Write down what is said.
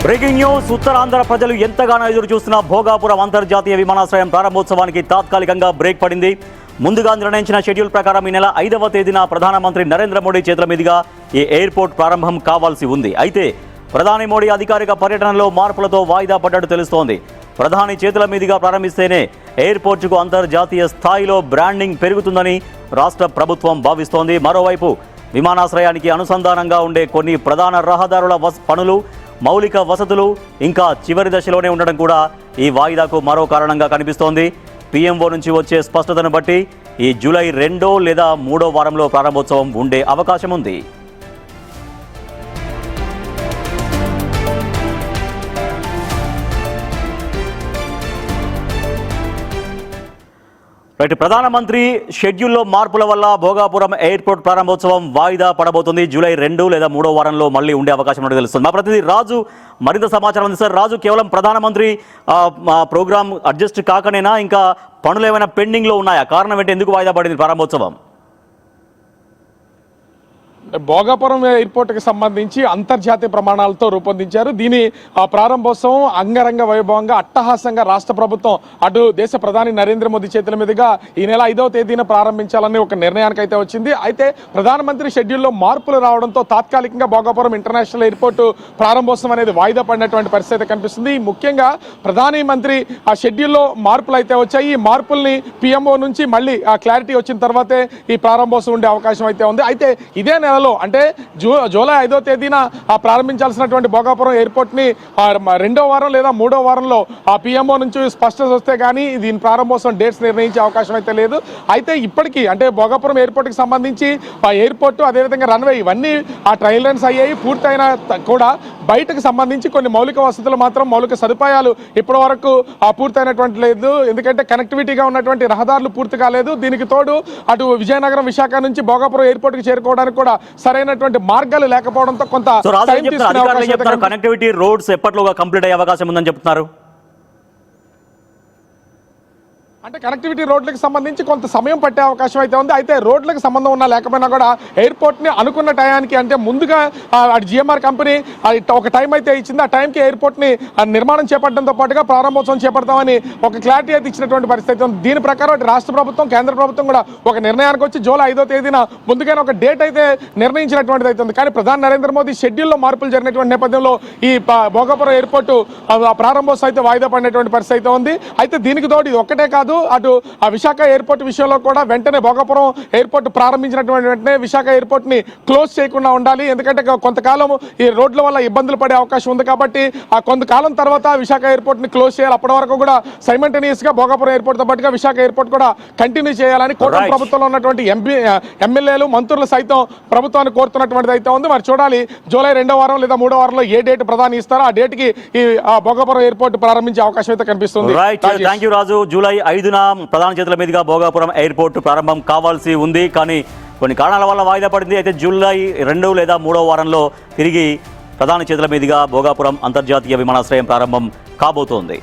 Breaking news. Uttarandhra ప్రజలు ఎంతగానో ఎదురు చూస్తున్న భోగాపురం అంతర్జాతీయ విమానాశ్రయం ప్రారంభోత్సవానికి తాత్కాలికంగా బ్రేక్ పడింది. ముందుగా నిర్ణయించిన షెడ్యూల్ ప్రకారం ఈ నెల 5వ తేదీన ప్రధానమంత్రి నరేంద్ర మోడీ చేతుల మీదుగా ఈ ఎయిర్పోర్ట్ ప్రారంభం కావాల్సి ఉంది. అయితే ప్రధాని మోడీ అధికారిక పర్యటనలో మార్పులతో వాయిదా పడ్డట్టు తెలుస్తోంది. ప్రధాని చేతుల మీదుగా ప్రారంభిస్తేనే ఎయిర్పోర్టుకు అంతర్జాతీయ స్థాయిలో బ్రాండింగ్ పెరుగుతుందని రాష్ట్ర ప్రభుత్వం భావిస్తోంది. మరోవైపు విమానాశ్రయానికి అనుసంధానంగా ఉండే కొన్ని ప్రధాన రహదారుల పనులు, మౌలిక వసతులు ఇంకా చివరి దశలోనే ఉండడం కూడా ఈ వాయిదాకు మరో కారణంగా కనిపిస్తోంది. పీఎంఓ నుంచి వచ్చే స్పష్టతను బట్టి ఈ జూలై 2 లేదా 3 వారంలో ప్రారంభోత్సవం ఉండే అవకాశం ఉంది. ప్రధానమంత్రి షెడ్యూల్లో మార్పుల వల్ల భోగాపురం ఎయిర్పోర్ట్ ప్రారంభోత్సవం వాయిదా పడబోతుంది. జూలై 2 లేదా 3 వారంలో మళ్ళీ ఉండే అవకాశం ఉన్నట్టు తెలుస్తుంది. మా ప్రతినిధి రాజు మరింత సమాచారం ఉంది. సార్ రాజు, కేవలం ప్రధానమంత్రి ప్రోగ్రామ్ అడ్జస్ట్ కాకనేనా, ఇంకా పనులు ఏమైనా పెండింగ్లో ఉన్నాయా? కారణం ఏంటి, ఎందుకు వాయిదా పడింది ప్రారంభోత్సవం? భోగాపురం ఎయిర్పోర్ట్కి సంబంధించి అంతర్జాతీయ ప్రమాణాలతో రూపొందించారు. దీని ప్రారంభోత్సవం అంగరంగ వైభవంగా అట్టహాసంగా రాష్ట్ర ప్రభుత్వం అటు దేశ ప్రధాని నరేంద్ర మోదీ చేతుల మీదుగా ఈ నెల 5వ తేదీన ప్రారంభించాలని ఒక నిర్ణయానికి అయితే వచ్చింది. అయితే ప్రధానమంత్రి షెడ్యూల్లో మార్పులు రావడంతో తాత్కాలికంగా భోగాపురం ఇంటర్నేషనల్ ఎయిర్పోర్ట్ ప్రారంభోత్సవం అనేది వాయిదా పడినటువంటి పరిస్థితి కనిపిస్తుంది. ముఖ్యంగా ప్రధాని మంత్రి ఆ షెడ్యూల్లో మార్పులు అయితే వచ్చాయి. ఈ మార్పుల్ని పిఎంఓ నుంచి మళ్ళీ ఆ క్లారిటీ వచ్చిన తర్వాతే ఈ ప్రారంభోత్సవం ఉండే అవకాశం అయితే ఉంది. అయితే ఇదే నెలలో అంటే జూలై 5వ తేదీన ప్రారంభించాల్సినటువంటి భోగాపురం ఎయిర్పోర్ట్ ని 2వ వారం లేదా 3వ వారంలో ఆ పిఎంఓ నుంచి స్పష్టత వస్తే కానీ దీని ప్రారంభోత్సవం డేట్స్ నిర్ణయించే అవకాశం అయితే లేదు. అయితే ఇప్పటికీ అంటే భోగాపురం ఎయిర్పోర్ట్ కి సంబంధించి ఆ ఎయిర్పోర్ట్ అదేవిధంగా రన్వే ఇవన్నీ ఆ ట్రయల్ రన్స్ అయ్యాయి. పూర్తయిన కూడా బయటకు సంబంధించి కొన్ని మౌలిక వసతులు మాత్రం, మౌలిక సదుపాయాలు ఇప్పటి వరకు పూర్తయినటువంటి లేదు. ఎందుకంటే కనెక్టివిటీగా ఉన్నటువంటి రహదారులు పూర్తి కాలేదు. దీనికి తోడు అటు విజయనగరం, విశాఖ నుంచి భోగాపురం ఎయిర్పోర్ట్ కి చేరుకోవడానికి కూడా సరైనటువంటి మార్గాలు లేకపోవడంతో కొంత కనెక్టివిటీ రోడ్స్ ఎప్పటిలోగా కంప్లీట్ అయ్యే అవకాశం ఉందని చెప్తున్నారు. అంటే కనెక్టివిటీ రోడ్లకు సంబంధించి కొంత సమయం పట్టే అవకాశం అయితే ఉంది. అయితే రోడ్లకు సంబంధం ఉన్నా లేకపోయినా కూడా ఎయిర్పోర్ట్ని అనుకున్న టయానికి, అంటే ముందుగా జిఎంఆర్ కంపెనీ ఒక టైం అయితే ఇచ్చింది. ఆ టైంకి ఎయిర్పోర్ట్ని నిర్మాణం చేపట్టడంతో పాటుగా ప్రారంభోత్సవం చేపడతామని ఒక క్లారిటీ అయితే ఇచ్చినటువంటి పరిస్థితి ఉంది. దీని ప్రకారం రాష్ట్ర ప్రభుత్వం, కేంద్ర ప్రభుత్వం కూడా ఒక నిర్ణయానికి వచ్చి జూలై 5వ తేదీన ముందుగానే ఒక డేట్ అయితే నిర్ణయించినటువంటిది అయితే ఉంది. కానీ ప్రధాని నరేంద్ర మోదీ షెడ్యూల్లో మార్పులు జరిగినటువంటి నేపథ్యంలో ఈ భోగాపురం ఎయిర్పోర్టు ప్రారంభోత్సవం అయితే వాయిదా పడినటువంటి పరిస్థితి అయితే ఉంది. అయితే దీనికి తోడు ఇది ఒక్కటే కాదు, అటు ఆ విశాఖ ఎయిర్పోర్ట్ విషయంలో కూడా వెంటనే భోగాపురం ఎయిర్పోర్ట్ ప్రారంభించినటువంటి వెంటనే విశాఖ ఎయిర్పోర్ట్ ని క్లోజ్ చేయకుండా ఉండాలి. ఎందుకంటే కొంతకాలం ఈ రోడ్ల వల్ల ఇబ్బందులు పడే అవకాశం ఉంది. కాబట్టి ఆ కొంతకాలం తర్వాత విశాఖ ఎయిర్పోర్ట్ ని క్లోజ్ చేయాలి. అప్పటి వరకు కూడా సైమల్టేనియస్ గా భోగాపురం ఎయిర్పోర్ట్ తో పాటుగా విశాఖ ఎయిర్పోర్ట్ కూడా కంటిన్యూ చేయాలని కూటమి ప్రభుత్వంలో ఉన్నటువంటి ఎమ్మెల్యేలు, మంత్రులు సైతం ప్రభుత్వాన్ని కోరుతున్నటువంటిది అయితే ఉంది. మరి చూడాలి జూలై 2వ వారం లేదా 3వ వారంలో ఏ డేట్ ప్రధాని ఇస్తారో ఆ డేట్ కి ఈ భోగాపురం ఎయిర్పోర్ట్ ప్రారంభించే అవకాశం అయితే కనిపిస్తుంది. జూలై 5న ప్రధాని చేతుల మీదుగా భోగాపురం ఎయిర్పోర్ట్ ప్రారంభం కావాల్సి ఉంది. కానీ కొన్ని కారణాల వల్ల వాయిదా పడింది. అయితే జూలై 2 లేదా 3వ వారంలో తిరిగి ప్రధాని చేతుల మీదుగా భోగాపురం అంతర్జాతీయ విమానాశ్రయం ప్రారంభం కాబోతోంది.